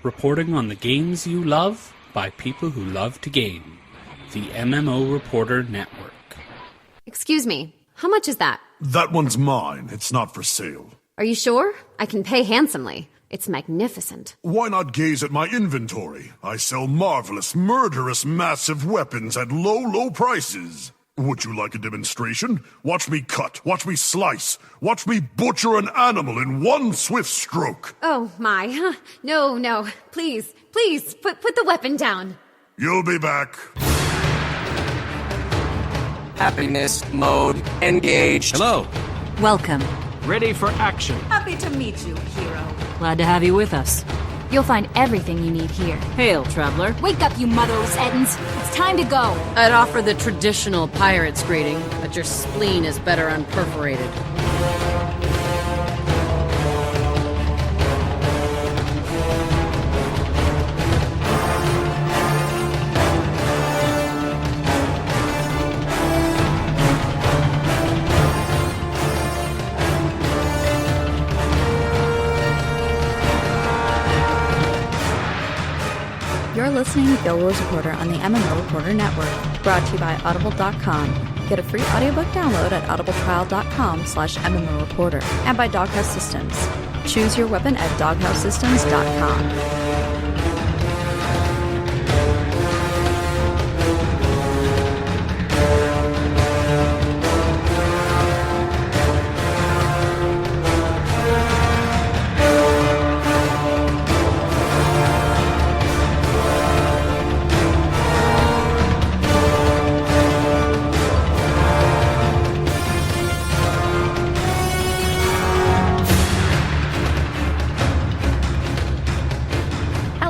reporting on the games you love by people who love to game. The MMO Reporter Network. Excuse me, how much is that? That one's mine. It's not for sale. Are you sure? I can pay handsomely. It's magnificent. Why not gaze at my inventory? I sell marvelous, murderous, massive weapons at low, low prices. Would you like a demonstration? Watch me cut, watch me slice, watch me butcher an animal in one swift stroke. Oh, my. No. Please, put the weapon down. You'll be back. Happiness mode engaged. Hello. Welcome. Ready for action. Happy to meet you, hero. Glad to have you with us. You'll find everything you need here. Hail, traveler. Wake up, you motherless Ettins. It's time to go. I'd offer the traditional pirate's greeting, but your spleen is better unperforated. You're listening to Guild Wars Reporter on the MMO Reporter Network, brought to you by Audible.com. Get a free audiobook download at audibletrial.com/MMOReporter and by Doghouse Systems. Choose your weapon at doghousesystems.com.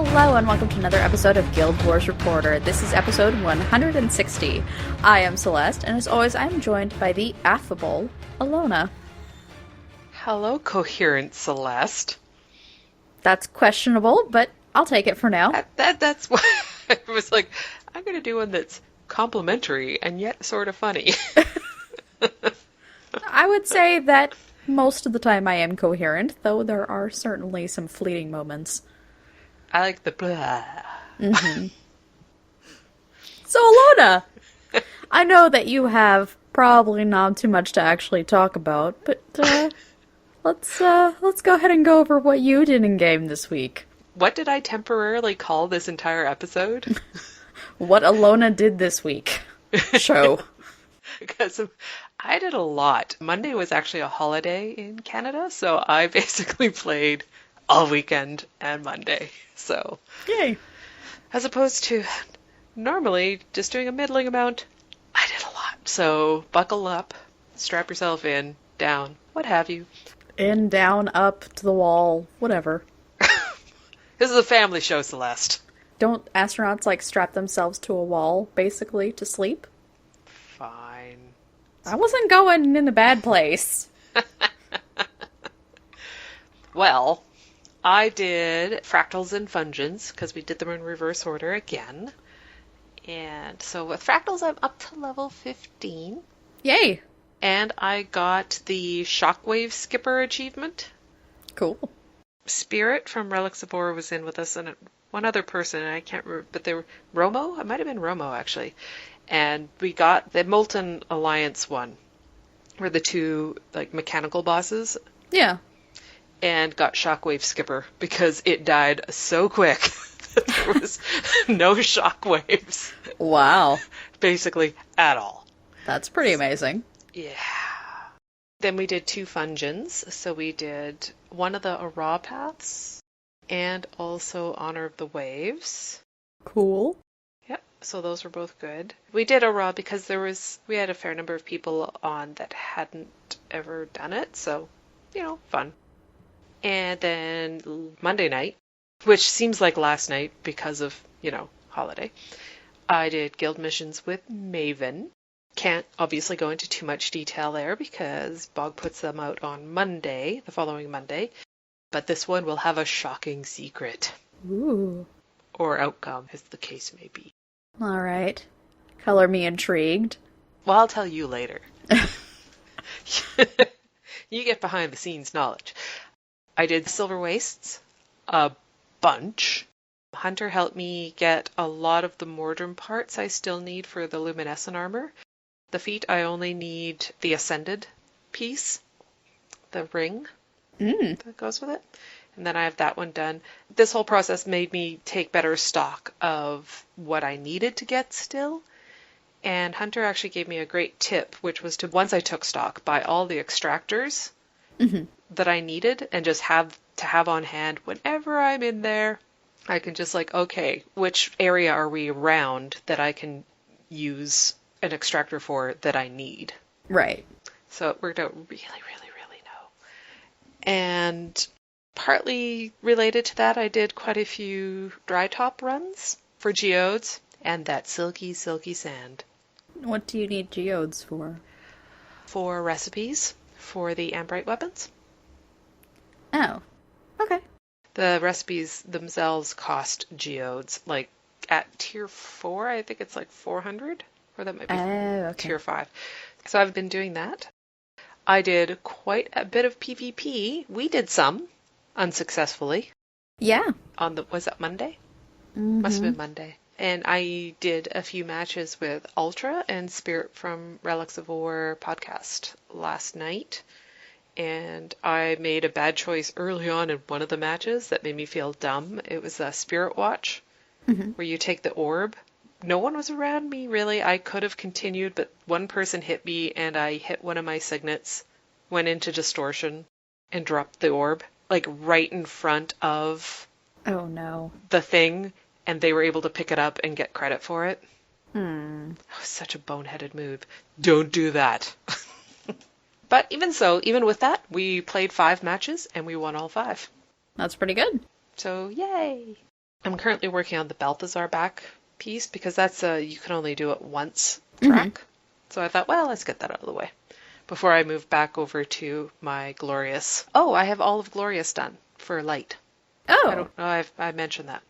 Hello and welcome to another episode of Guild Wars Reporter. This is episode 160. I am Celeste, and as always, I am joined by the affable Allona. Hello, coherent Celeste. That's questionable, but I'll take it for now. That's why I was like, I'm going to do one that's complimentary and yet sort of funny. I would say that most of the time I am coherent, though there are certainly some fleeting moments. I like the blah. Mm-hmm. So, Allona, I know that you have probably not too much to actually talk about, but let's go ahead and go over what you did in game this week. What did I temporarily call this entire episode? What Allona did this week. Show. Because I did a lot. Monday was actually a holiday in Canada, so I basically played all weekend and Monday. So, yay. As opposed to normally just doing a middling amount, I did a lot. So buckle up, strap yourself in, down, what have you. In, down, up, to the wall, whatever. This is a family show, Celeste. Don't astronauts, strap themselves to a wall, basically, to sleep? Fine. I wasn't going in the bad place. Well, I did Fractals and Fungeons, because we did them in reverse order again. And so with Fractals, I'm up to level 15. Yay! And I got the Shockwave Skipper achievement. Cool. Spirit from Relics of War was in with us, and one other person, and I can't remember, but they were Romo? It might have been Romo, actually. And we got the Molten Alliance one, where the two, mechanical bosses. Yeah. And got Shockwave Skipper because it died so quick that there was no shockwaves. Wow. Basically, at all. That's pretty amazing. Yeah. Then we did 2 Fungeons. So we did one of the Ara paths and also Honor of the Waves. Cool. Yep. So those were both good. We did Ara because we had a fair number of people on that hadn't ever done it. So, fun. And then Monday night, which seems like last night because of, holiday, I did guild missions with Maven. Can't obviously go into too much detail there because Bog puts them out on Monday, the following Monday. But this one will have a shocking secret. Ooh. Or outcome, as the case may be. All right. Color me intrigued. Well, I'll tell you later. You get behind the scenes knowledge. I did Silver Wastes, a bunch. Hunter helped me get a lot of the Mordrim parts I still need for the luminescent armor. The feet, I only need the Ascended piece, the ring that goes with it. And then I have that one done. This whole process made me take better stock of what I needed to get still. And Hunter actually gave me a great tip, which was to, once I took stock, buy all the extractors that I needed and just have on hand whenever I'm in there. I can just like, okay, which area are we around that I can use an extractor for that I need? Right. So it worked out really, really, really well. And partly related to that, I did quite a few dry top runs for geodes and that silky, silky sand. What do you need geodes for? For recipes for the Ambrite weapons. Oh, okay. The recipes themselves cost geodes, like at tier 4, I think it's like 400, or that might be tier 5. So I've been doing that. I did quite a bit of PvP. We did some unsuccessfully. Yeah. Was that Monday? Must have been Monday. And I did a few matches with Ultra and Spirit from Relics of War podcast last night. And I made a bad choice early on in one of the matches that made me feel dumb. It was a Spirit Watch, where you take the orb. No one was around me, really. I could have continued, but one person hit me, and I hit one of my signets, went into distortion, and dropped the orb, like right in front of the thing, and they were able to pick it up and get credit for it. That was such a boneheaded move. Don't do that. But even so, even with that, we played 5 matches and we won all 5. That's pretty good. So, yay! I'm currently working on the Balthazar back piece because that's you can only do it once track. So I thought, well, let's get that out of the way before I move back over to my Glorious. Oh, I have all of Glorious done for light. Oh. I don't know I mentioned that.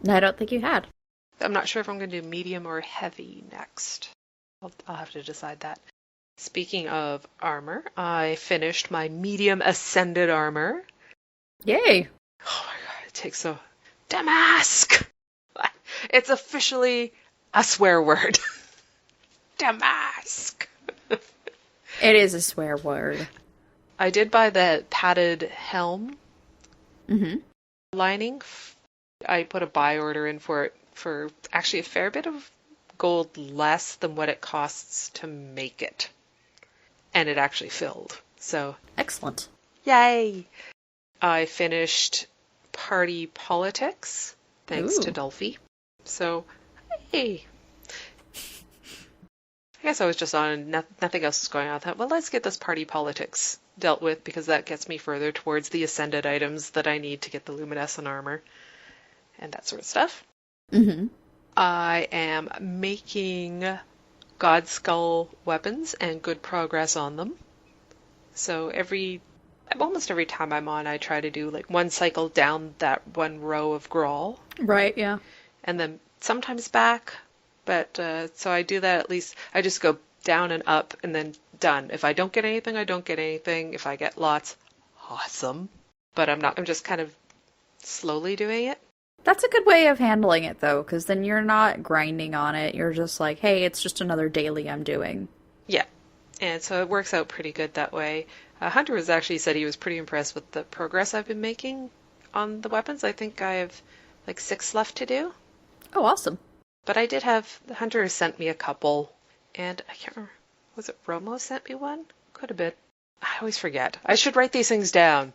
I don't think you had. I'm not sure if I'm going to do medium or heavy next. I'll have to decide that. Speaking of armor, I finished my medium ascended armor. Yay! Oh my god, it takes so... Damask! It's officially a swear word. Damask! It is a swear word. I did buy the padded helm lining. I put a buy order in for it for actually a fair bit of gold less than what it costs to make it. And it actually filled. So excellent. Yay! I finished Party Politics, thanks to Dolphy. So, hey. I guess I was just on, nothing else was going on. I thought, well, let's get this Party Politics dealt with, because that gets me further towards the Ascended items that I need to get the luminescent armor and that sort of stuff. I am making God Skull weapons and good progress on them. So almost every time I'm on, I try to do like one cycle down that one row of Grawl. Right, yeah. And then sometimes back. But so I do that at least. I just go down and up and then done. If I don't get anything, I don't get anything. If I get lots, awesome. But I'm just kind of slowly doing it. That's a good way of handling it, though, because then you're not grinding on it. You're just like, hey, it's just another daily I'm doing. Yeah. And so it works out pretty good that way. Hunter has actually said he was pretty impressed with the progress I've been making on the weapons. I think I have like 6 left to do. Oh, awesome. But I did have, Hunter sent me a couple, and I can't remember, was it Romo sent me one? Could have been. I always forget. I should write these things down,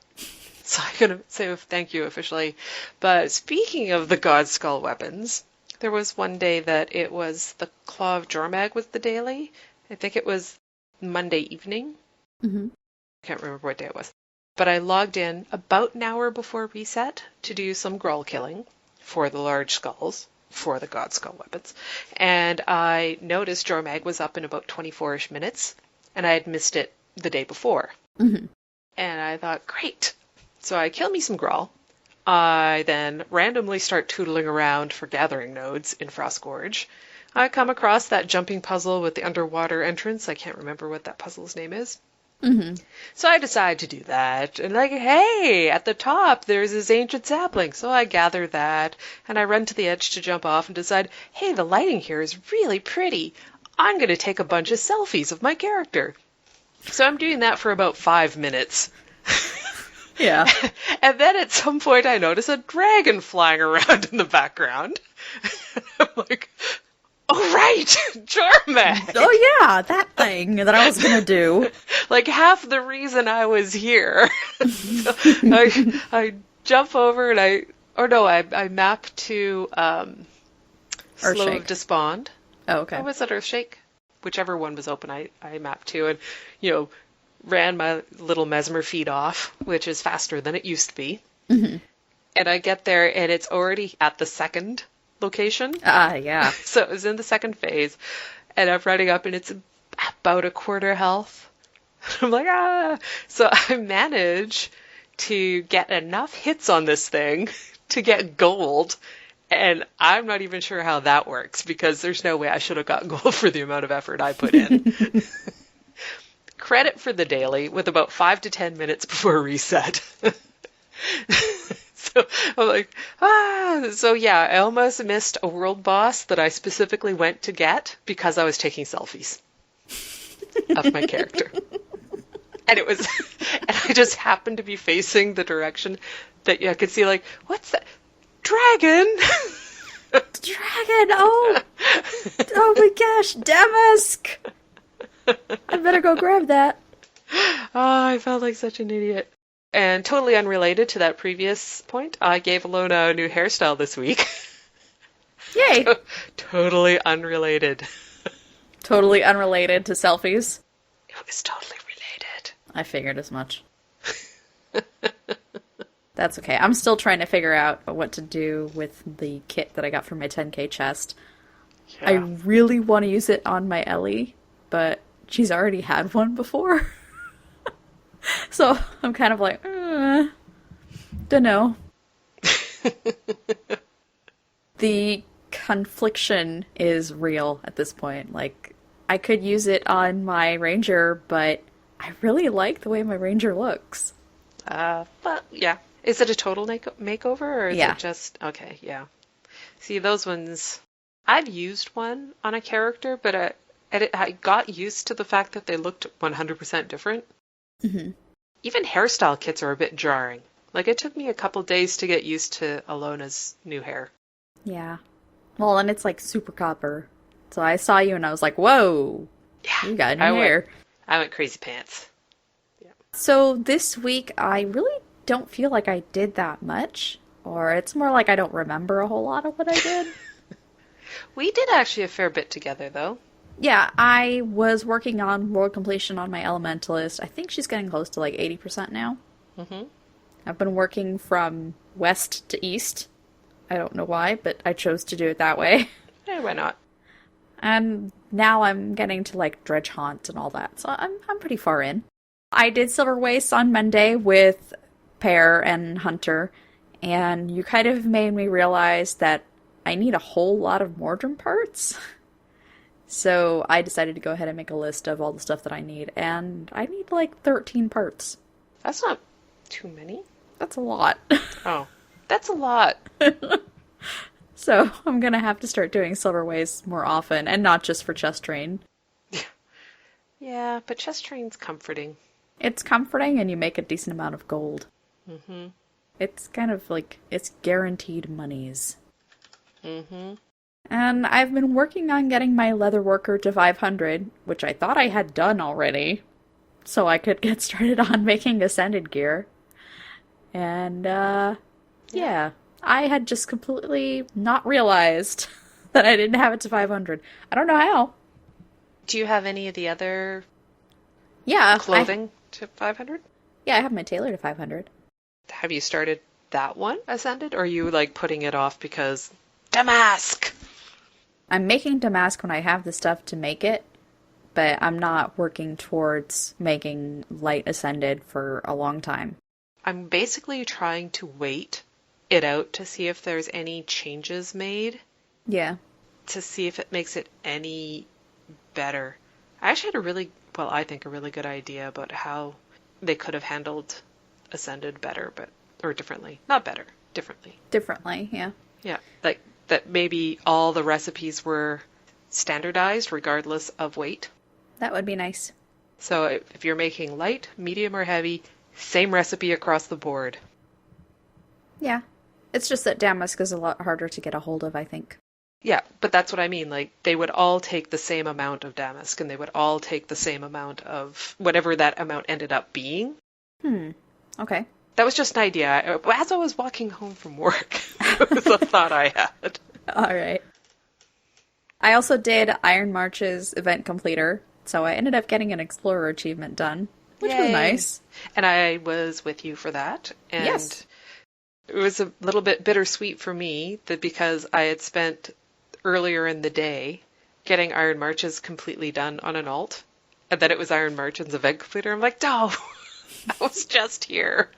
so I can say thank you officially. But speaking of the God Skull weapons, there was one day that it was the Claw of Jormag was the daily. I think it was Monday evening. I can't remember what day it was. But I logged in about an hour before reset to do some Grawl killing for the large skulls. For the God Skull weapons. And I noticed Jormag was up in about 24-ish minutes, and I had missed it the day before. And I thought, great. So I kill me some Grawl. I then randomly start tootling around for gathering nodes in Frostgorge. I come across that jumping puzzle with the underwater entrance. I can't remember what that puzzle's name is. Mm-hmm. So I decide to do that. And like, hey, at the top, there's this ancient sapling. So I gather that, and I run to the edge to jump off and decide, hey, the lighting here is really pretty. I'm going to take a bunch of selfies of my character. So I'm doing that for about 5 minutes. Yeah. And then at some point I notice a dragon flying around in the background. I'm like, oh, right, Charmac! Oh, yeah, that thing that I was going to do. Like half the reason I was here. So I jump over and I map to Slow Earthshake. of Despond. Oh, okay. Or was it Earthshake? Whichever one was open, I mapped to, and, ran my little mesmer feed off, which is faster than it used to be. Mm-hmm. And I get there, and it's already at the second location. Yeah. So it was in the second phase, and I'm running up, and it's about a quarter health. I'm like, ah! So I manage to get enough hits on this thing to get gold, and I'm not even sure how that works, because there's no way I should have got gold for the amount of effort I put in. Credit for the daily, with about 5 to 10 minutes before reset. So I'm like, So yeah, I almost missed a world boss that I specifically went to get because I was taking selfies of my character. And and I just happened to be facing the direction that I could see, like, what's that? Dragon! Dragon! Oh! Oh my gosh, Damask! I better go grab that. Oh, I felt like such an idiot. And totally unrelated to that previous point, I gave Allona a new hairstyle this week. Yay! Totally unrelated. Totally unrelated to selfies. It was totally related. I figured as much. That's okay. I'm still trying to figure out what to do with the kit that I got from my 10k chest. Yeah. I really want to use it on my Ellie, but she's already had one before. So I'm kind of like, dunno. The confliction is real at this point. Like, I could use it on my ranger, but I really like the way my ranger looks. But yeah. Is it a total makeover, or is it just... Okay, yeah. See, those ones... I've used one on a character, but I got used to the fact that they looked 100% different. Mm-hmm. Even hairstyle kits are a bit jarring. Like, it took me a couple days to get used to Allona's new hair. Yeah. Well, and it's like super copper. So I saw you and I was like, whoa! Yeah, You got new hair. I went crazy pants. Yeah. So this week, I really don't feel like I did that much. Or it's more like I don't remember a whole lot of what I did. We did actually a fair bit together, though. Yeah, I was working on world completion on my elementalist. I think she's getting close to like 80% now. Mm-hmm. I've been working from west to east. I don't know why, but I chose to do it that way. Yeah, why not? And now I'm getting to like dredge haunt and all that, so I'm pretty far in. I did Silver Wastes on Monday with Pear and Hunter, and you kind of made me realize that I need a whole lot of Mordrim parts. So I decided to go ahead and make a list of all the stuff that I need, and I need like 13 parts. That's not too many. That's a lot. Oh, that's a lot. So I'm gonna have to start doing Silver Wastes more often, and not just for chest train. Yeah, but chest train's comforting. It's comforting, and you make a decent amount of gold. Mm-hmm. It's kind of like, it's guaranteed monies. Mm-hmm. And I've been working on getting my leather worker to 500, which I thought I had done already, so I could get started on making ascended gear. And, yeah, I had just completely not realized that I didn't have it to 500. I don't know how. Do you have any of the other Yeah. clothing to 500? Yeah, I have my tailor to 500. Have you started that one, Ascended? Or are you, like, putting it off because... Damask! I'm making Damask when I have the stuff to make it, but I'm not working towards making Light Ascended for a long time. I'm basically trying to wait it out to see if there's any changes made. Yeah. To see if it makes it any better. I actually had a really well, I think a really good idea about how they could have handled Ascended better, or differently. Not better, differently. Differently, yeah. Yeah, like that maybe all the recipes were standardized regardless of weight. That would be nice. So if you're making light, medium, or heavy, same recipe across the board. Yeah. It's just that Damask is a lot harder to get a hold of, I think. Yeah, but that's what I mean. Like, they would all take the same amount of Damask, and they would all take the same amount of whatever that amount ended up being. Okay. That was just an idea. As I was walking home from work, it was a thought I had. All right. I also did Iron March's event completer, so I ended up getting an Explorer achievement done, which was nice. And I was with you for that. And yes. It was a little bit bittersweet for me that because I had spent earlier in the day getting Iron Marches completely done on an alt, and then it was Iron March's event completer. I'm like, no, I was just here.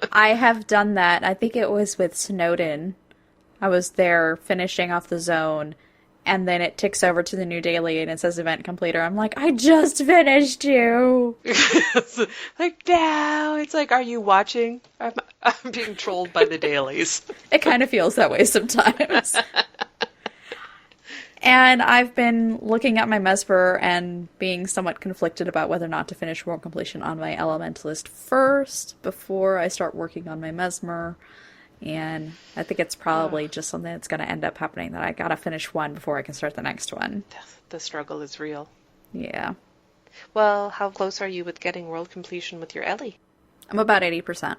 I have done that. I think it was with Snowden. I was there finishing off the zone, and then it ticks over to the new daily and it says event completer. I'm like, I just finished you. Like, no. It's like, are you watching? I'm being trolled by the dailies. It kind of feels that way sometimes. And I've been looking at my Mesper and being somewhat conflicted about whether or not to finish world completion on my Elementalist first before I start working on my Mesmer. And I think it's probably just something that's going to end up happening, that I got to finish one before I can start the next one. The struggle is real. Yeah. Well, how close are you with getting world completion with your Ellie? I'm about 80%.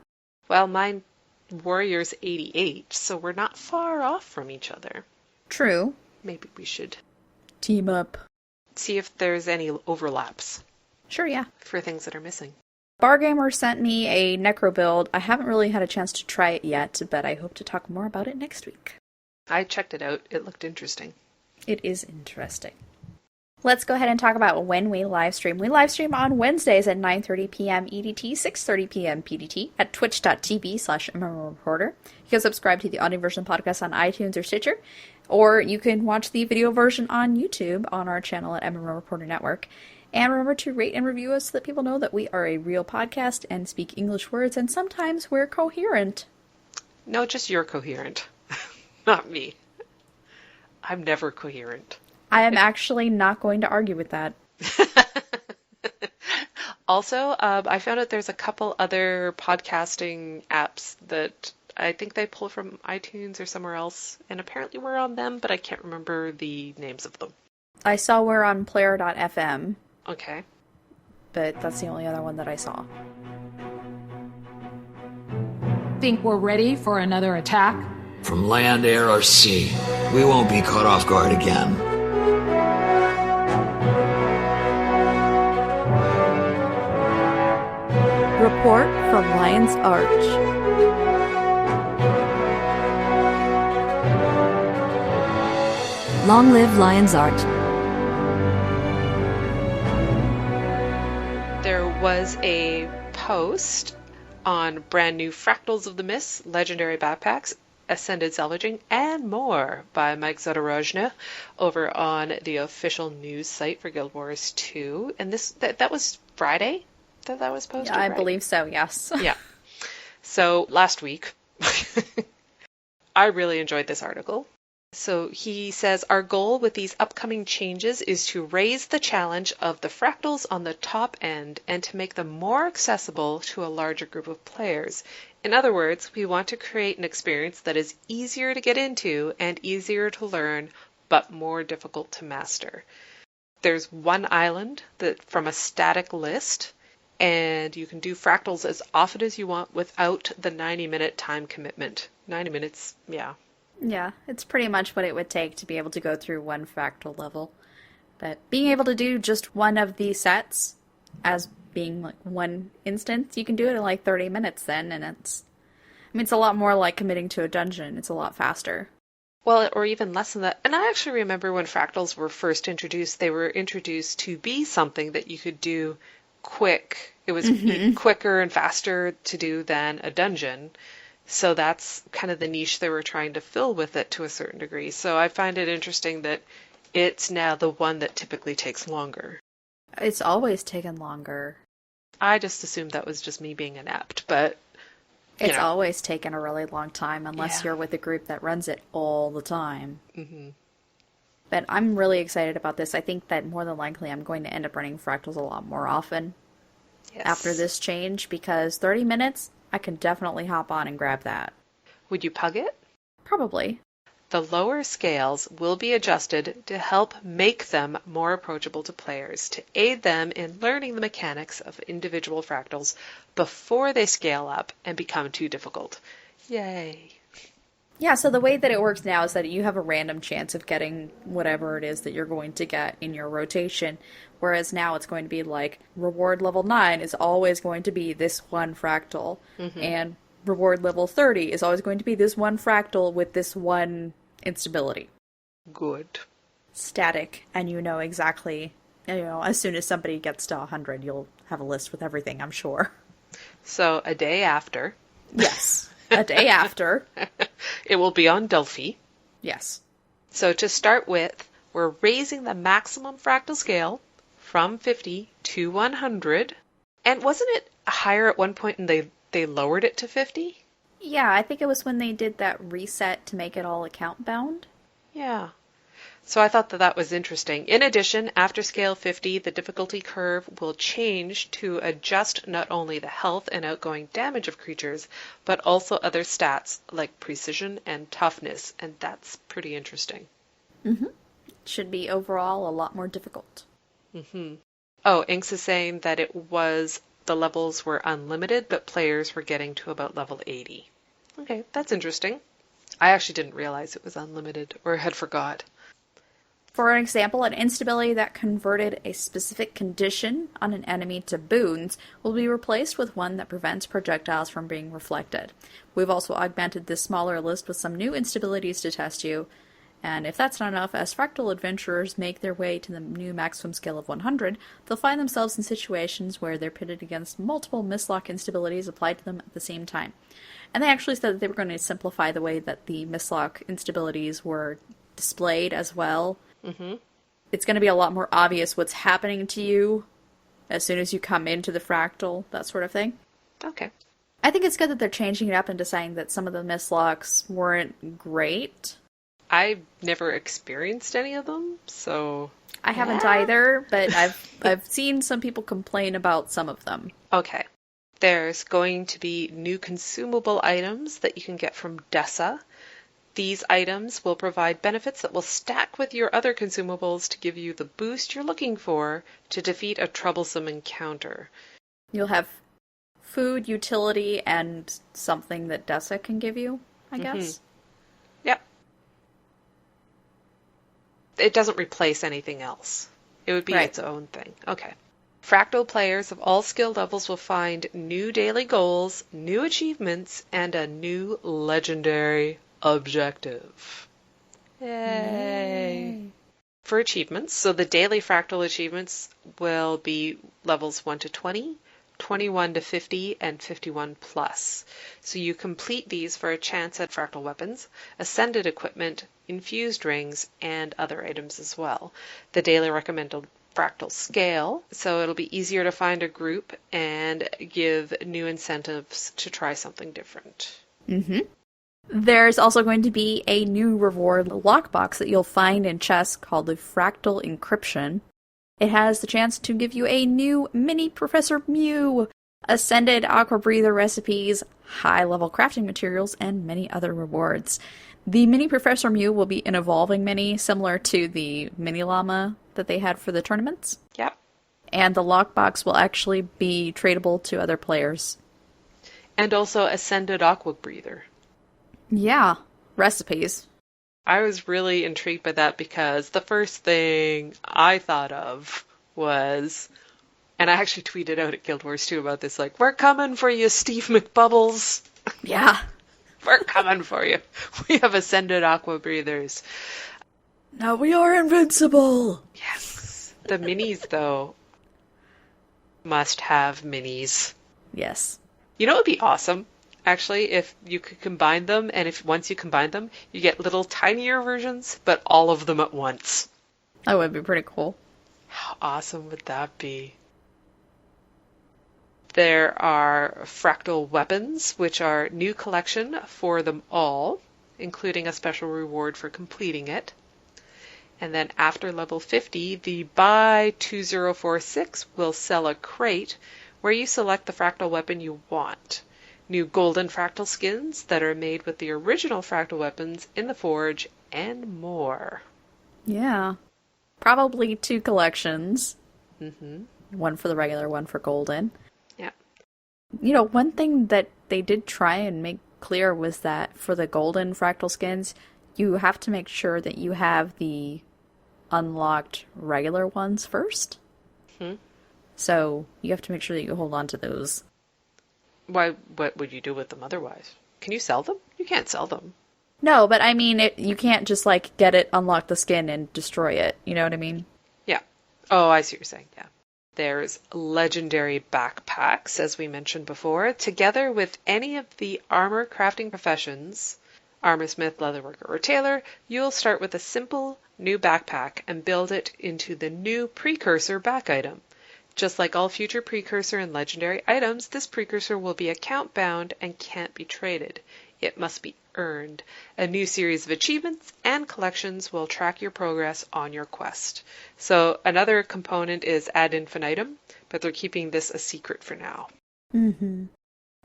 Well, mine Warrior's 88, so we're not far off from each other. True. Maybe we should team up. See if there's any overlaps. Sure, yeah. For things that are missing. Bargamer sent me a Necro build. I haven't really had a chance to try it yet, but I hope to talk more about it next week. I checked it out. It looked interesting. It is interesting. Let's go ahead and talk about when we live stream. We live stream on Wednesdays at 9:30 p.m. EDT, 6:30 p.m. PDT at twitch.tv/MMOreporter. You can subscribe to the audio version podcast on iTunes or Stitcher, or you can watch the video version on YouTube on our channel at MMO Reporter Network. And remember to rate and review us so that people know that we are a real podcast and speak English words, and sometimes we're coherent. No, just you're coherent. Not me. I'm never coherent. I am actually not going to argue with that. Also, I found out there's a couple other podcasting apps that I think they pull from iTunes or somewhere else, and apparently we're on them, but I can't remember the names of them. I saw we're on player.fm. Okay. But that's the only other one that I saw. Think we're ready for another attack? From land, air, or sea, we won't be caught off guard again. Report from Lion's Arch. Long live Lion's Arch. There was a post on brand new Fractals of the Mists, Legendary Backpacks, Ascended Salvaging, and more by Mike Zadorojny over on the official news site for Guild Wars 2. And that was Friday that was posted, Yeah, I right? believe so, yes. Yeah. So last week, I really enjoyed this article. So he says, our goal with these upcoming changes is to raise the challenge of the fractals on the top end and to make them more accessible to a larger group of players. In other words, we want to create an experience that is easier to get into and easier to learn, but more difficult to master. There's one island that from a static list, and you can do fractals as often as you want without the 90-minute time commitment. 90 minutes, yeah. Yeah, it's pretty much what it would take to be able to go through one fractal level. But being able to do just one of these sets as being like one instance, you can do it in like 30 minutes then, and it's a lot more like committing to a dungeon. It's a lot faster. Well, or even less than that. And I actually remember when fractals were first introduced, they were introduced to be something that you could do quick. It was quicker and faster to do than a dungeon. So that's kind of the niche they were trying to fill with it to a certain degree. So I find it interesting that it's now the one that typically takes longer. It's always taken longer. I just assumed that was just me being inept, but it's always taken a really long time unless you're with a group that runs it all the time. Mm-hmm. But I'm really excited about this. I think that more than likely I'm going to end up running Fractals a lot more often after this change, because 30 minutes, I can definitely hop on and grab that. Would you pug it? Probably. The lower scales will be adjusted to help make them more approachable to players, to aid them in learning the mechanics of individual fractals before they scale up and become too difficult. Yay! Yeah, so the way that it works now is that you have a random chance of getting whatever it is that you're going to get in your rotation, whereas now it's going to be like, reward level 9 is always going to be this one fractal, and reward level 30 is always going to be this one fractal with this one instability. Good. Static, and you know exactly, as soon as somebody gets to 100, you'll have a list with everything, I'm sure. So, a day after. Yes, a day after. It will be on Delphi. Yes. So, to start with, we're raising the maximum fractal scale from 50 to 100. And wasn't it higher at one point and they lowered it to 50? Yeah, I think it was when they did that reset to make it all account bound. Yeah. So I thought that was interesting. In addition, after scale 50, the difficulty curve will change to adjust not only the health and outgoing damage of creatures, but also other stats like precision and toughness, and that's pretty interesting. Mm-hmm. It should be overall a lot more difficult. Mm-hmm. Oh, Inks is saying that the levels were unlimited, but players were getting to about level 80. Okay, that's interesting. I actually didn't realize it was unlimited, or had forgot. For an example, an instability that converted a specific condition on an enemy to boons will be replaced with one that prevents projectiles from being reflected. We've also augmented this smaller list with some new instabilities to test you, and if that's not enough, as Fractal adventurers make their way to the new maximum scale of 100, they'll find themselves in situations where they're pitted against multiple mislock instabilities applied to them at the same time. And they actually said that they were going to simplify the way that the mislock instabilities were displayed as well. Mm-hmm. It's going to be a lot more obvious what's happening to you as soon as you come into the fractal, that sort of thing. Okay. I think it's good that they're changing it up into saying that some of the mislocks weren't great. I've never experienced any of them, so... I haven't either, but I've seen some people complain about some of them. Okay. There's going to be new consumable items that you can get from Dessa. These items will provide benefits that will stack with your other consumables to give you the boost you're looking for to defeat a troublesome encounter. You'll have food, utility, and something that Dessa can give you, I guess. Yep. It doesn't replace anything else. It would be its own thing. Okay. Fractal players of all skill levels will find new daily goals, new achievements, and a new legendary objective. Yay! For achievements, so the daily fractal achievements will be levels 1 to 20, 21 to 50, and 51 plus. So you complete these for a chance at fractal weapons, ascended equipment, infused rings, and other items as well. The daily recommended fractal scale, so it'll be easier to find a group and give new incentives to try something different. Mm-hmm. There's also going to be a new reward lockbox that you'll find in chests called the Fractal Encryption. It has the chance to give you a new mini Professor Mew, ascended aqua breather recipes, high-level crafting materials, and many other rewards. The mini Professor Mew will be an evolving mini, similar to the mini llama that they had for the tournaments. Yep. And the lockbox will actually be tradable to other players. And also ascended aqua breather. Yeah, recipes. I was really intrigued by that because the first thing I thought of was, and I actually tweeted out at Guild Wars 2 about this, like, we're coming for you, Steve McBubbles. Yeah. We're coming for you. We have ascended aqua breathers. Now we are invincible. Yes. The minis, though, must have minis. Yes. You know what would be awesome? Actually, if you could combine them, and if once you combine them, you get little tinier versions, but all of them at once. That would be pretty cool. How awesome would that be? There are fractal weapons, which are new collection for them all, including a special reward for completing it. And then after level 50, the Buy 2046 will sell a crate where you select the fractal weapon you want. New golden fractal skins that are made with the original fractal weapons in the forge, and more. Yeah. Probably 2 collections. Mm-hmm. One for the regular, one for golden. Yeah. You know, one thing that they did try and make clear was that for the golden fractal skins, you have to make sure that you have the unlocked regular ones first. Hmm. So you have to make sure that you hold on to those. Why? What would you do with them otherwise? Can you sell them? You can't sell them. No, but I mean, you can't just, like, get it, unlock the skin, and destroy it. You know what I mean? Yeah. Oh, I see what you're saying. Yeah. There's legendary backpacks, as we mentioned before, together with any of the armor crafting professions, armorsmith, leatherworker, or tailor. You'll start with a simple new backpack and build it into the new precursor back item. Just like all future precursor and legendary items, this precursor will be account bound and can't be traded. It must be earned. A new series of achievements and collections will track your progress on your quest. So another component is ad infinitum, but they're keeping this a secret for now. Mm-hmm.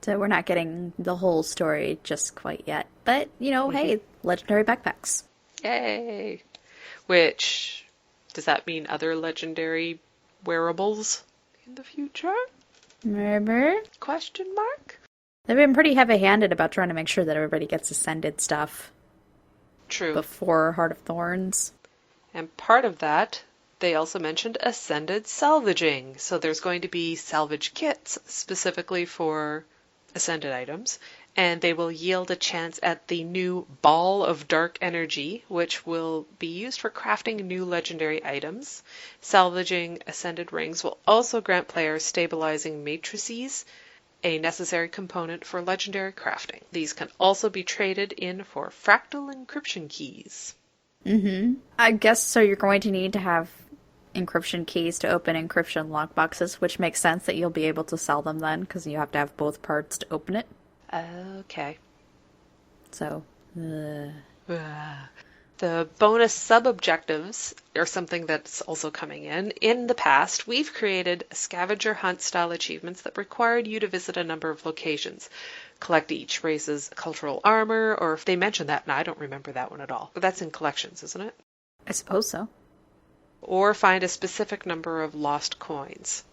So we're not getting the whole story just quite yet. But, you know, hey, legendary backpacks. Yay! Which, does that mean other legendary wearables in the future? Maybe? Question mark? They've been pretty heavy-handed about trying to make sure that everybody gets Ascended stuff. True. Before Heart of Thorns. And part of that, they also mentioned Ascended salvaging. So there's going to be salvage kits specifically for Ascended items, and they will yield a chance at the new Ball of Dark Energy, which will be used for crafting new legendary items. Salvaging Ascended rings will also grant players stabilizing matrices, a necessary component for legendary crafting. These can also be traded in for fractal encryption keys. Mm-hmm. I guess so you're going to need to have encryption keys to open encryption lockboxes, which makes sense that you'll be able to sell them then, because you have to have both parts to open it. Okay. So, The bonus sub-objectives are something that's also coming in. In the past, we've created scavenger hunt style achievements that required you to visit a number of locations. Collect each race's cultural armor, or if they mention that, and I don't remember that one at all. But that's in collections, isn't it? I suppose so. Or find a specific number of lost coins.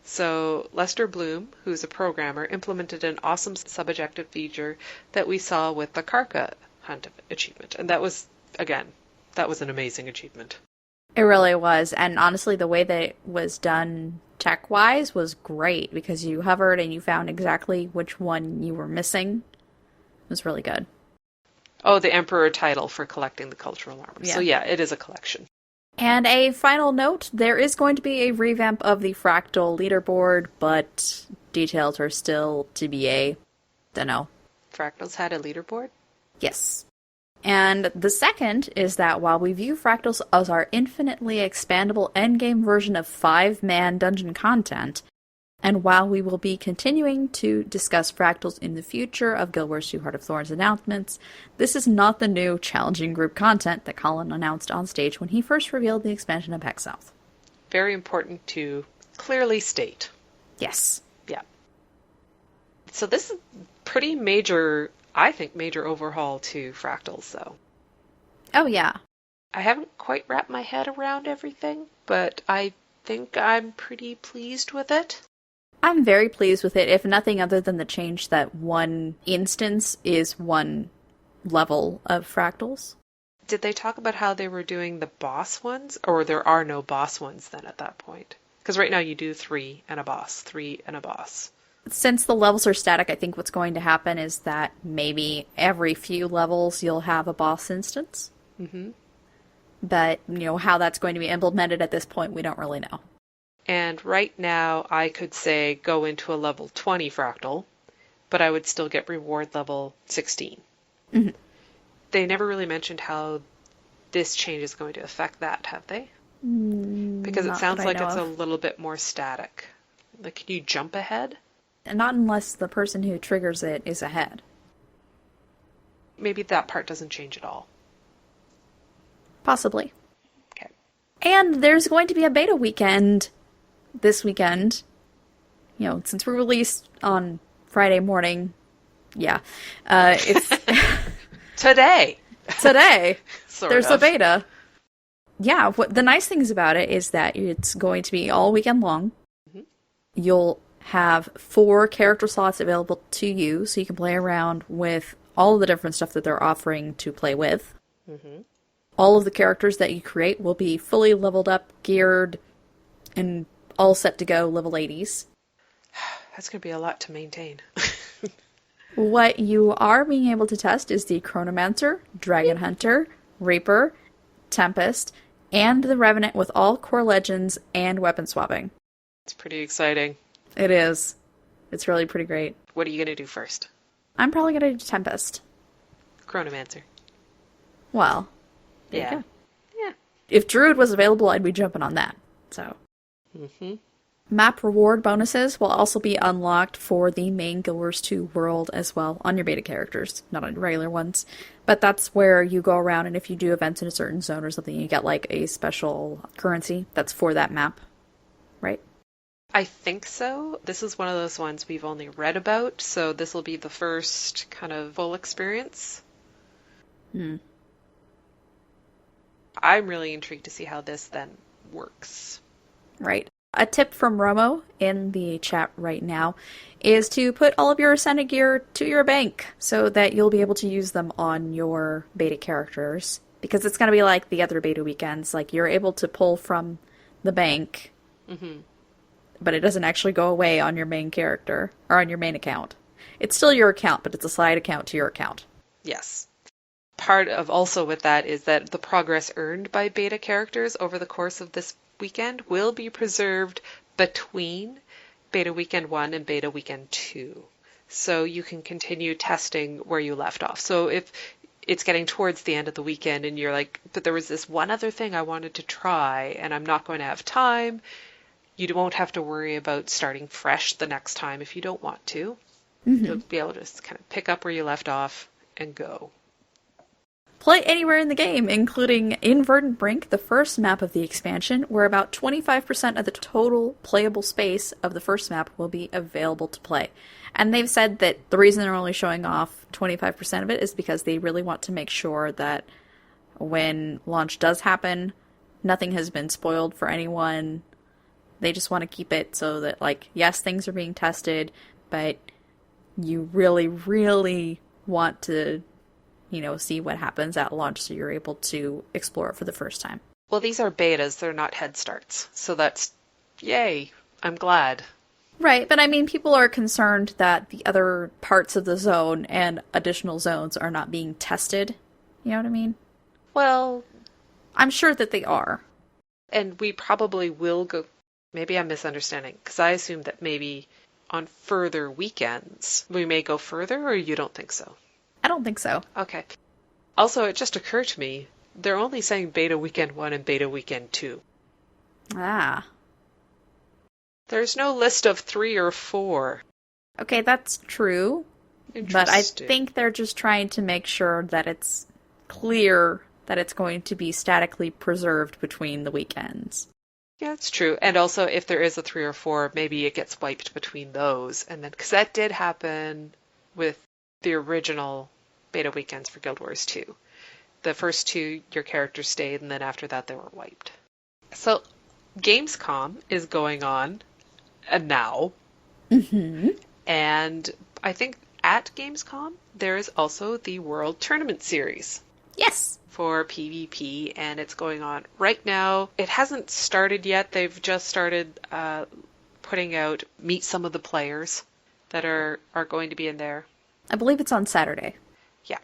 So Lester Bloom, who's a programmer, implemented an awesome sub-objective feature that we saw with the Karka hunt achievement. And that was, again, that was an amazing achievement. It really was. And honestly, the way that it was done tech-wise was great, because you hovered and you found exactly which one you were missing. It was really good. Oh, the Emperor title for collecting the cultural armor. Yeah. So yeah, it is a collection. And a final note, there is going to be a revamp of the Fractal leaderboard, but details are still TBA. Dunno. Fractals had a leaderboard? Yes. And the second is that while we view Fractals as our infinitely expandable endgame version of 5-man dungeon content, and while we will be continuing to discuss Fractals in the future of Guild Wars 2 Heart of Thorns announcements, this is not the new challenging group content that Colin announced on stage when he first revealed the expansion of Hex South. Very important to clearly state. Yes. Yeah. So this is pretty major, I think, major overhaul to Fractals, though. Oh, yeah. I haven't quite wrapped my head around everything, but I think I'm pretty pleased with it. I'm very pleased with it, if nothing other than the change that one instance is one level of Fractals. Did they talk about how they were doing the boss ones? Or there are no boss ones then at that point? Because right now you do 3 and a boss, 3 and a boss. Since the levels are static, I think what's going to happen is that maybe every few levels you'll have a boss instance. Mm-hmm. But, you know, how that's going to be implemented at this point, we don't really know. And right now, I could say go into a level 20 fractal, but I would still get reward level 16. Mm-hmm. They never really mentioned how this change is going to affect that, have they? Because it Not sounds that I like know it's a of. little bit more static. Like, can you jump ahead? And not unless the person who triggers it is ahead. Maybe that part doesn't change at all. Possibly. Okay. And there's going to be a beta weekend this weekend. You know, since we released on Friday morning, yeah. It's Today! today. Sort There's of. a beta. Yeah, what the nice things about it is that it's going to be all weekend long. Mhm. You'll have 4 character slots available to you, so you can play around with all of the different stuff that they're offering to play with. Mm-hmm. All of the characters that you create will be fully leveled up, geared, and all set to go level 80s. That's going to be a lot to maintain. What you are being able to test is the Chronomancer, Dragon Hunter, Reaper, Tempest, and the Revenant with all core legends and weapon swapping. It's pretty exciting. It is. It's really pretty great. What are you going to do first? I'm probably going to do Tempest. Chronomancer. Well, there you Yeah. go. Yeah. If Druid was available, I'd be jumping on that. So, Mm-hmm. map reward bonuses will also be unlocked for the main Guild Wars 2 world as well, on your beta characters, not on your regular ones. But that's where you go around, and if you do events in a certain zone or something, you get like a special currency that's for that map, right? I think so. This is one of those ones we've only read about, so this will be the first kind of full experience. I'm really intrigued to see how this then works. Right. A tip from Romo in the chat right now is to put all of your Ascended gear to your bank so that you'll be able to use them on your beta characters. Because it's going to be like the other beta weekends. Like, you're able to pull from the bank, but it doesn't actually go away on your main character, or on your main account. It's still your account, but it's a side account to your account. Yes. Part of also with that is that the progress earned by beta characters over the course of this weekend will be preserved between Beta Weekend 1 and Beta Weekend 2. So you can continue testing where you left off. So if it's getting towards the end of the weekend and you're like, but there was this one other thing I wanted to try and I'm not going to have time, you won't have to worry about starting fresh the next time if you don't want to. You'll be able to just kind of pick up where you left off and go. Play anywhere in the game, including in Verdant Brink, the first map of the expansion, where about 25% of the total playable space of the first map will be available to play. And they've said that the reason they're only showing off 25% of it is because they really want to make sure that when launch does happen, nothing has been spoiled for anyone. They just want to keep it so that, like, yes, things are being tested, but you really, really want to, you know, see what happens at launch so you're able to explore it for the first time. Well, these are betas, they're not head starts. So that's, yay, I'm glad. Right, but I mean, people are concerned that the other parts of the zone and additional zones are not being tested. You know what I mean? Well, I'm sure that they are. and we probably will go, maybe I'm misunderstanding, because I assumed that maybe on further weekends we may go further, or you don't think so? I don't think so. Okay. Also, it just occurred to me, they're only saying Beta Weekend 1 and Beta Weekend 2. Ah. There's no list of 3 or 4. Okay, that's true. But I Interesting. think they're just trying to make sure that it's clear that it's going to be statically preserved between the weekends. Yeah, that's true. And also, if there is a 3 or 4, maybe it gets wiped between those. And then, because that did happen with the original beta weekends for Guild Wars 2. The first 2, your characters stayed, and then after that, they were wiped. So, Gamescom is going on now. Mm-hmm. And I think at Gamescom, there is also the World Tournament Series. Yes. For PvP, and it's going on right now. It hasn't started yet. They've just started putting out meet some of the players that are going to be in there. I believe it's on Saturday. Yeah,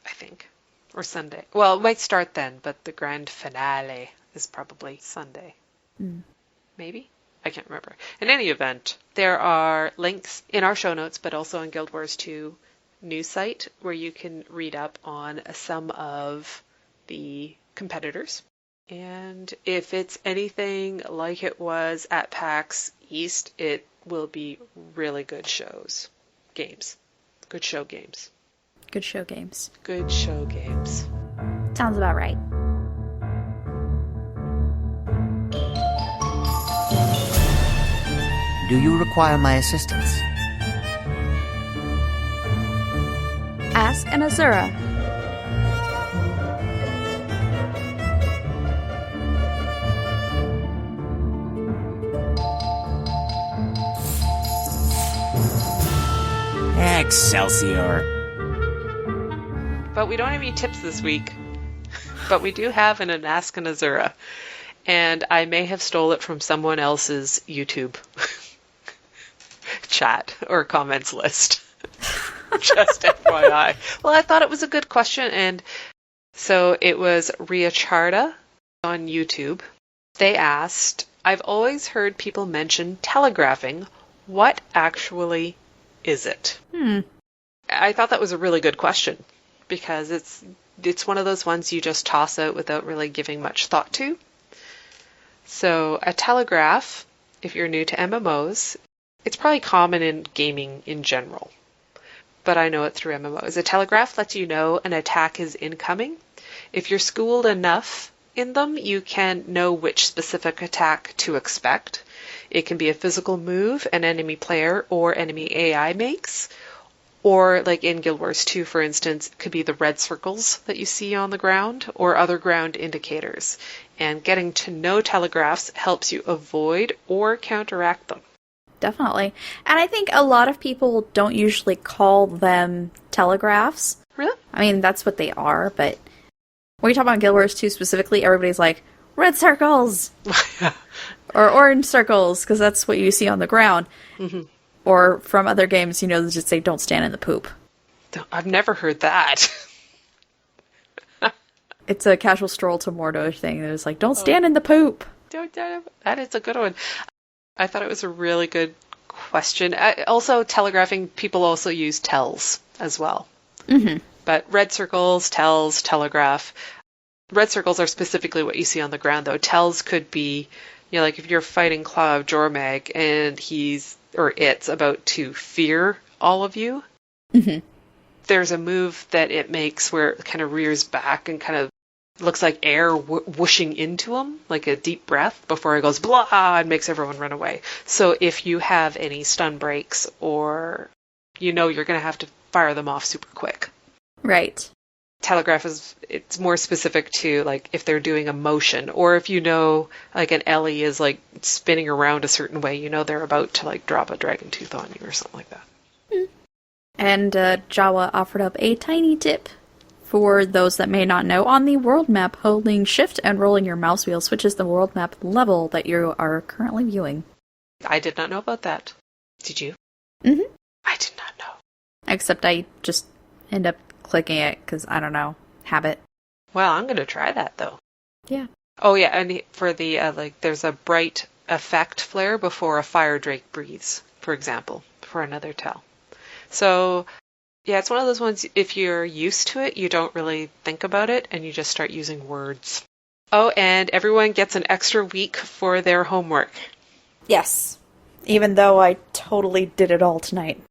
I think. Or Sunday. Well, it might start then, but the grand finale is probably Sunday. Maybe? I can't remember. In any event, there are links in our show notes, but also on Guild Wars 2 news site where you can read up on some of the competitors. And if it's anything like it was at PAX East, it will be really good shows. Games. Good show games. Good show games. Good show games. Sounds about right. Do you require my assistance? Ask an Azura. Excelsior. But we don't have any tips this week. But we do have an Ask an Azura. And I may have stole it from someone else's YouTube chat or comments list. Just FYI. Well, I thought it was a good question. And so it was Riacharda on YouTube. They asked, I've always heard people mention telegraphing. What actually is it? I thought that was a really good question because it's one of those ones you just toss out without really giving much thought to. So a telegraph, if you're new to MMOs, it's probably common in gaming in general, but I know it through MMOs. A telegraph lets you know an attack is incoming. If you're schooled enough in them, you can know which specific attack to expect. It can be a physical move an enemy player or enemy AI makes, or like in Guild Wars 2, for instance, it could be the red circles that you see on the ground or other ground indicators. And getting to know telegraphs helps you avoid or counteract them. Definitely. And I think a lot of people don't usually call them telegraphs. Really? I mean, that's what they are, but when you talk about Guild Wars 2 specifically, everybody's like, red circles! Or orange circles, because that's what you see on the ground. Mm-hmm. Or from other games, they just say, don't stand in the poop. I've never heard that. It's a casual stroll to Mordor thing. It's like, don't stand in the poop. That is a good one. I thought it was a really good question. Also, telegraphing, people also use tells as well. Mm-hmm. But red circles, tells, telegraph. Red circles are specifically what you see on the ground, though. Tells could be, like if you're fighting Claw of Jormag and it's about to fear all of you. Mm-hmm. There's a move that it makes where it kind of rears back and kind of looks like air whooshing into him, like a deep breath before it goes blah and makes everyone run away. So if you have any stun breaks or you're going to have to fire them off super quick. Right. Telegraph it's more specific to like if they're doing a motion or if like an Ellie is like spinning around a certain way, they're about to like drop a dragon tooth on you or something like that. And Jawa offered up a tiny tip for those that may not know. On the world map, holding shift and rolling your mouse wheel switches the world map level that you are currently viewing. I did not know about that. Did you? Mm-hmm. I did not know. Except I just end up clicking it because, I don't know, habit. Well, I'm going to try that, though. Yeah. Oh, yeah, and for the, there's a bright effect flare before a fire drake breathes, for example, for another tell. So, yeah, it's one of those ones, if you're used to it, you don't really think about it, and you just start using words. Oh, and everyone gets an extra week for their homework. Yes. Even though I totally did it all tonight.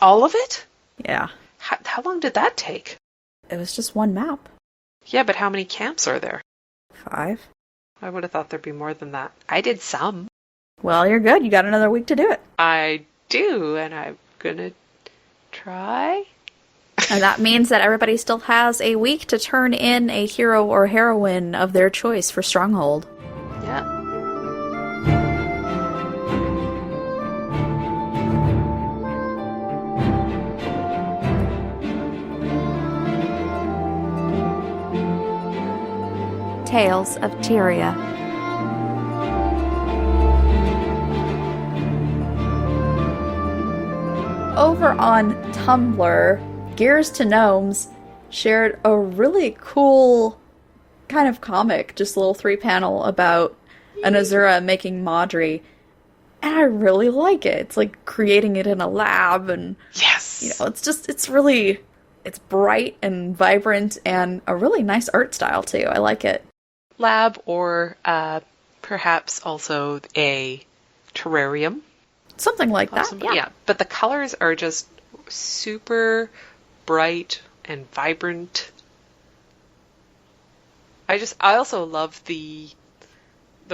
All of it? Yeah. How long did that take? It was just one map. Yeah, but how many camps are there? 5. I would have thought there'd be more than that. I did some. Well, you're good. You got another week to do it. I do, and I'm gonna try. And that means that everybody still has a week to turn in a hero or heroine of their choice for Stronghold. Yeah. Tales of Tyria. Over on Tumblr, Gears to Gnomes shared a really cool kind of comic, just a little 3-panel about an Azura making Maudry. And I really like it. It's like creating it in a lab and yes, it's bright and vibrant and a really nice art style too. I like it. lab or perhaps also a terrarium. Something like that, yeah. But the colors are just super bright and vibrant. I also love the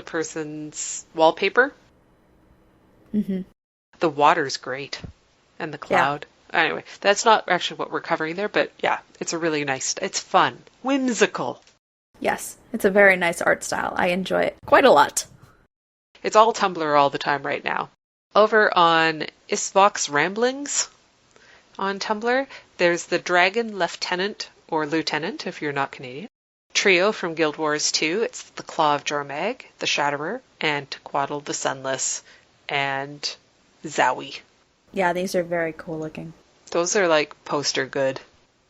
person's wallpaper. Mm-hmm. The water's great. And the cloud. Yeah. Anyway, that's not actually what we're covering there, but yeah, it's a really nice, it's fun. Whimsical. Yes, it's a very nice art style. I enjoy it quite a lot. It's all Tumblr all the time right now. Over on Isvok's Ramblings on Tumblr, there's the Dragon Lieutenant, or Lieutenant if you're not Canadian. Trio from Guild Wars 2. It's the Claw of Jormag, the Shatterer, and Tequaddle the Sunless, and Zowie. Yeah, these are very cool looking. Those are like poster good.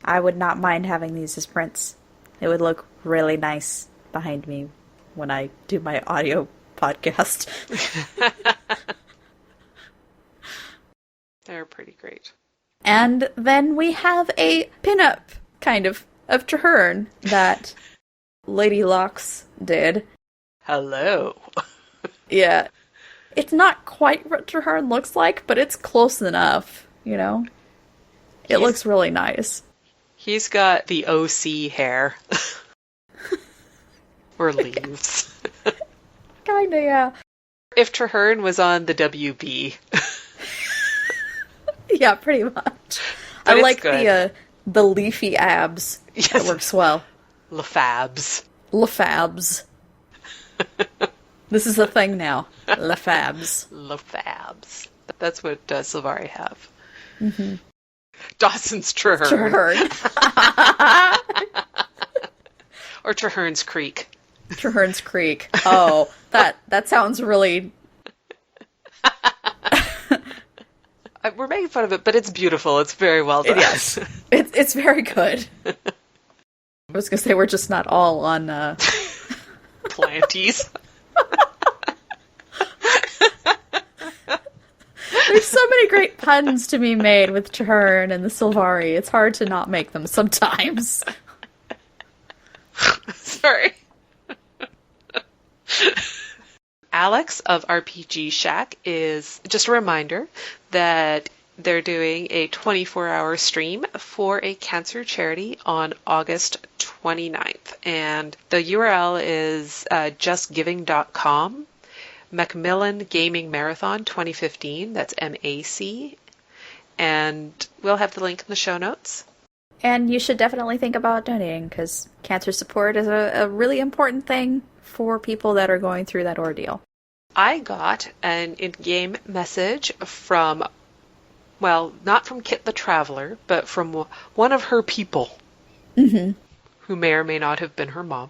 I would not mind having these as prints. It would look really nice behind me when I do my audio podcast. They're pretty great. And then we have a pinup, kind of Trahearne that Lady Locks did. Hello. Yeah. It's not quite what Trahearne looks like, but it's close enough, you know? It looks really nice. He's got the OC hair. Or leaves. Kinda, yeah. If Trahearne was on the WB. Yeah, pretty much. But I like good. the leafy abs. Yes. That works well. Lefabs. Lefabs. This is a thing now. Lefabs. Lefabs. That's what Sylvari have. Mm-hmm. Dawson's Trahearne. Trahearne. Or Trahearne's Creek. Trahearne's Creek. Oh, that sounds really... We're making fun of it, but it's beautiful. It's very well done. Yes. It's very good. I was going to say we're just not all on... Planties. There's so many great puns to be made with Trahearne and the Sylvari. It's hard to not make them sometimes. Sorry. Alex of RPG Shack is just a reminder that they're doing a 24-hour stream for a cancer charity on August 29th. And the URL is justgiving.com. Macmillan Gaming Marathon 2015. That's MAC. And we'll have the link in the show notes. And you should definitely think about donating, because cancer support is a really important thing for people that are going through that ordeal. I got an in-game message from, well, not from Kit the Traveler, but from one of her people, mm-hmm. who may or may not have been her mom,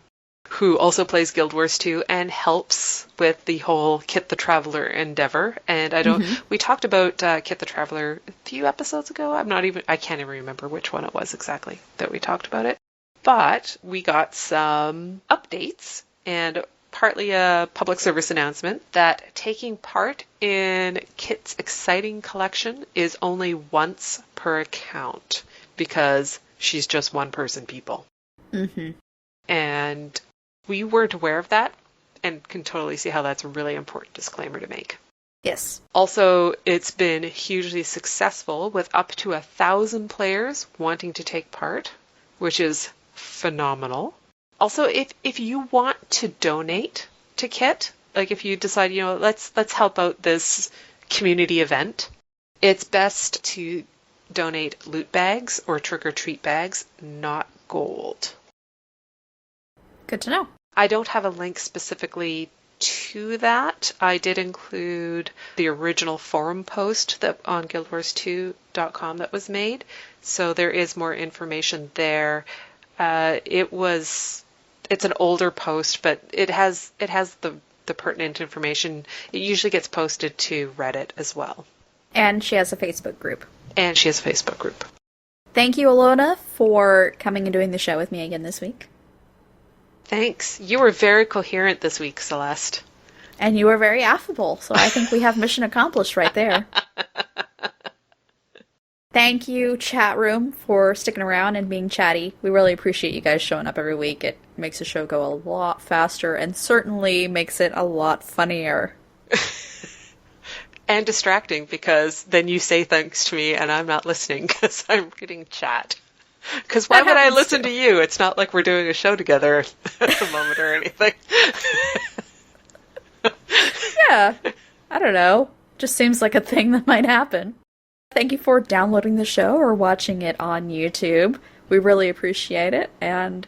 who also plays Guild Wars 2 and helps with the whole Kit the Traveler endeavor. And we talked about Kit the Traveler a few episodes ago. I can't even remember which one it was exactly that we talked about it. But we got some updates and partly a public service announcement that taking part in Kit's exciting collection is only once per account because she's just one person, people. Mm-hmm. And we weren't aware of that and can totally see how that's a really important disclaimer to make. Yes. Also, it's been hugely successful with up to 1,000 players wanting to take part, which is phenomenal. Also, if you want to donate to Kit, like if you decide, let's help out this community event, it's best to donate loot bags or trick-or-treat bags, not gold. Good to know. I don't have a link specifically to that. I did include the original forum post that on guildwars2.com that was made, so there is more information there. It's an older post, but it has the pertinent information. It usually gets posted to Reddit as well. And she has a Facebook group. Thank you, Allona, for coming and doing the show with me again this week. Thanks. You were very coherent this week, Celeste. And you were very affable, so I think we have mission accomplished right there. Thank you, chat room, for sticking around and being chatty. We really appreciate you guys showing up every week. It makes the show go a lot faster and certainly makes it a lot funnier. And distracting, because then you say thanks to me and I'm not listening because I'm reading chat. Because why would I listen to you? It's not like we're doing a show together at the moment or anything. Yeah, I don't know. Just seems like a thing that might happen. Thank you for downloading the show or watching it on YouTube. We really appreciate it, and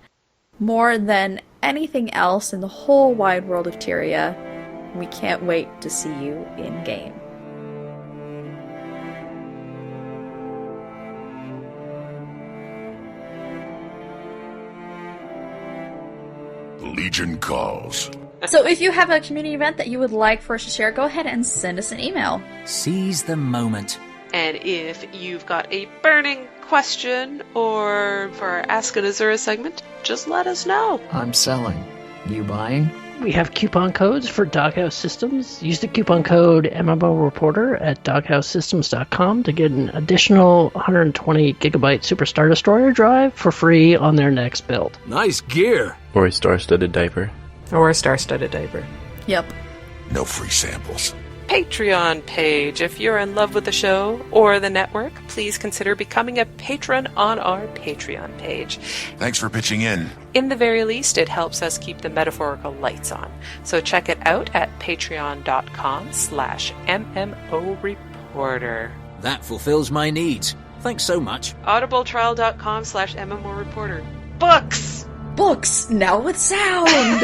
more than anything else in the whole wide world of Tyria, we can't wait to see you in-game. The Legion calls. So if you have a community event that you would like for us to share, go ahead and send us an email. Seize the moment. And if you've got a burning question or for our Ask an Azura segment, just let us know. I'm selling. You buying? We have coupon codes for Doghouse Systems. Use the coupon code MMO Reporter at doghousesystems.com to get an additional 120 gigabyte Super Star Destroyer drive for free on their next build. Nice gear. Or a star-studded diaper. Or a star-studded diaper. Yep. No free samples. Patreon page. If you're in love with the show or the network, please consider becoming a patron on our Patreon page. Thanks for pitching in. In the very least, it helps us keep the metaphorical lights on. So check it out at patreon.com/MMO Reporter. That fulfills my needs. Thanks so much. audibletrial.com/MMO Reporter. Books! Books, now with sound!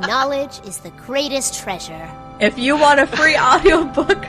Knowledge is the greatest treasure. If you want a free audiobook,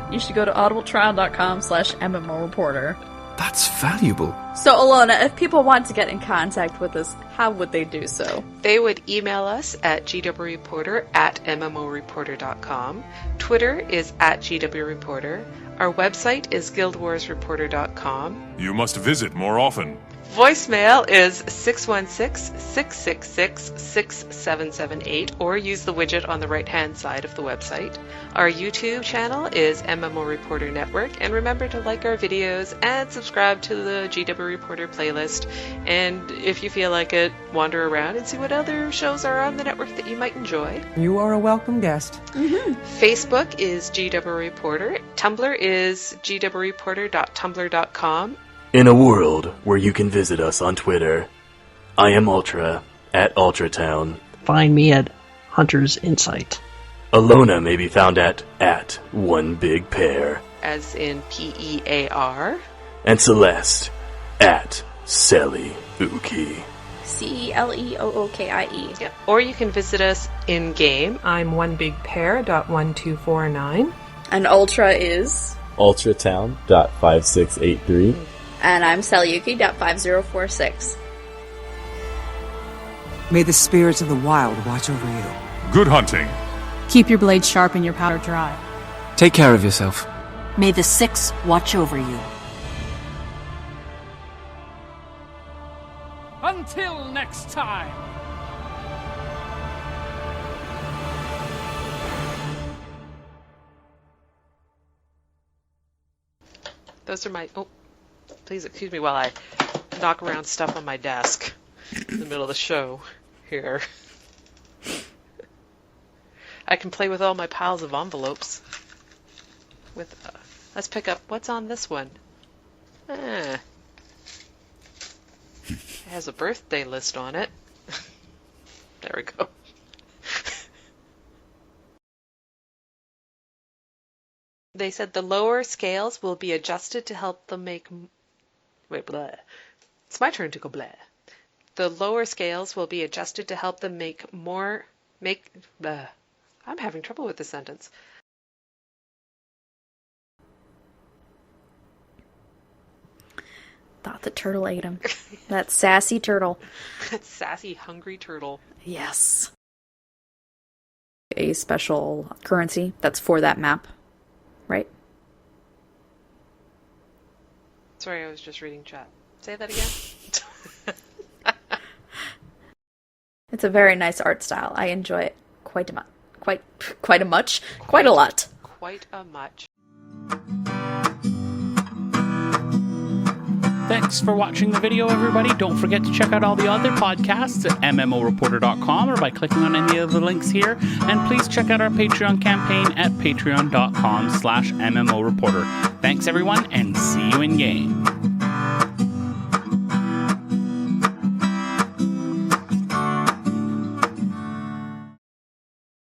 you should go to audibletrial.com/MMO Reporter. That's valuable. So, Allona, if people want to get in contact with us, how would they do so? They would email us at gwreporter@mmoreporter.com. Twitter is @gwreporter. Our website is guildwarsreporter.com. You must visit more often. Voicemail is 616-666-6778, or use the widget on the right-hand side of the website. Our YouTube channel is MMO Reporter Network, and remember to like our videos and subscribe to the GW Reporter playlist. And if you feel like it, wander around and see what other shows are on the network that you might enjoy. You are a welcome guest. Facebook is GW Reporter. Tumblr is gwreporter.tumblr.com. In a world where you can visit us on Twitter, I am Ultra at Ultratown. Find me at Hunter's Insight. Allona may be found at One Big Pair. As in PEAR. And Celeste at Celi Uki. CELEOOKIE. Yep. Or you can visit us in-game. I'm onebigpair.1249. And Ultra is... Ultratown.5683. And I'm Celiuki.5046. May the spirits of the wild watch over you. Good hunting. Keep your blade sharp and your powder dry. Take care of yourself. May the Six watch over you. Until next time! Those are my... Oh, please excuse me while I knock around stuff on my desk in the middle of the show here. I can play with all my piles of envelopes. With, let's pick up... What's on this one? It has a birthday list on it. There we go. They said the lower scales will be adjusted to help them make... Wait, blah. It's my turn to go blah. The lower scales will be adjusted to help them make more... Blah. I'm having trouble with this sentence. Thought the turtle ate him. That sassy turtle. That sassy, hungry turtle. Yes. A special currency that's for that map, right? Sorry, I was just reading chat. Say that again. It's a very nice art style. I enjoy it quite a lot. Quite a lot. Quite a much. Thanks for watching the video, everybody. Don't forget to check out all the other podcasts at MMOreporter.com or by clicking on any of the links here. And please check out our Patreon campaign at patreon.com/MMOreporter. Thanks, everyone, and see you in game.